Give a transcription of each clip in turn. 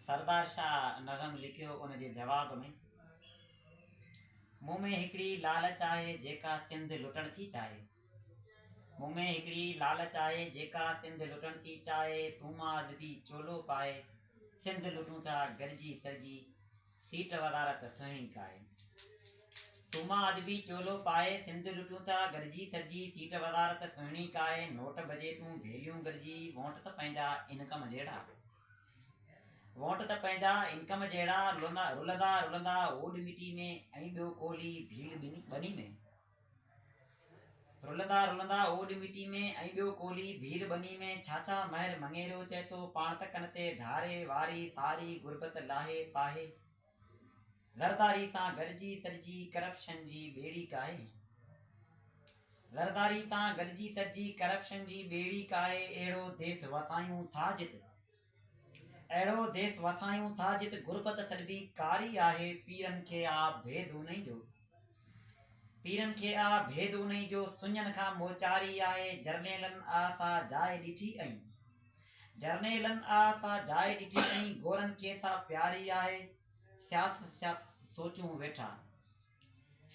सरदार शाह नज़म लिखियो उन जे जवाब में। मुँह में हिकिड़ी लालच आहे जेका सिंध लुटण थी चाहे। मुँह में हिकिड़ी लालच आहे जेका सिंध लुटण थी चाहे। तूं मां अदबी चोलो पाए सिंध लुटूं था गरजी सरजी सीट वज़ारत सुहिणी काए। तूं मां अदबी चोलो पाए सिंध लुटूं था गरजी सरजी सीट वज़ारत सुहिणी काए। नोट बजे तूं भेलियूं गरजी वोट त पंहिंजा इनकम जहिड़ा। वोट त पंहिंजा इनकम जहिड़ा रुलंदा रुलंदा ओड मिटी में ऐं ॿियो कोली भीड़ बनी में। रुलंदा रुलंदा ओड मिटी में ऐं ॿियो कोली भीड़ बनी में। छा महर मंगेरियो चए थो पाण त कन ते ढारे वारी सारी गुरबत लाहे पाहे। ज़रदारी सां गॾिजी सरजी करप्शन जी ॿेड़ी काहे। ज़रदारी सां गॾिजी सरजी करप्शन जी ॿेड़ी काहे। अहिड़ो देश वसायूं था जित अहिड़ो देश वसायूं था जित गुरबत सॾबी कारी आहे। पीरनि खे आ भेद उन्हई जो पीरनि खे आ भेद उन्हई जो सुञनि खां मोचारी आहे। जर्नेलनि आ सा जाइ ॾिठी ऐं जर्नेलनि आ सा जाइ ॾिठी ऐं गोरनि खे सा प्यारी आहे। सियासत सोचूं वेठा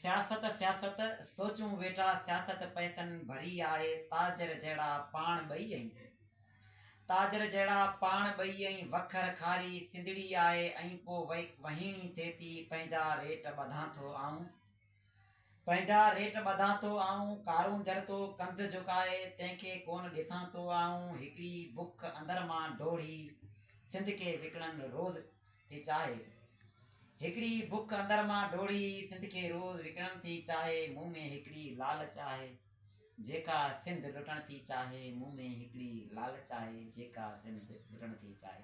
सियासत सोचूं वेठा सियासत पैसनि भरी आहे। ताजर जहिड़ा पाण ॿई ऐं ताजर जहिड़ा पाण ॿई ऐं वखर खारी सिंधड़ी आहे। ऐं पोइ वहीणी थिए थी पंहिंजा रेट ॿधां थो आऊं पंहिंजा रेट ॿधां थो आऊं। कारूं जरतो कंध झुकाए तंहिंखे कोन ॾिसां थो आऊं। हिकिड़ी बुख अंदर मां ढोड़ी सिंध खे विकिणनि रोज़ थी चाहे। हिकिड़ी बुख अंदर मां ढोड़ी सिंध खे रोज़ विकिणनि थी चाहे। मुंहुं में हिकिड़ी लालच आहे जेका सिंध लुटण थी चाहे। मुंहुं में हिकिड़ी लालच आहे जेका सिंध लुटण थी चाहे।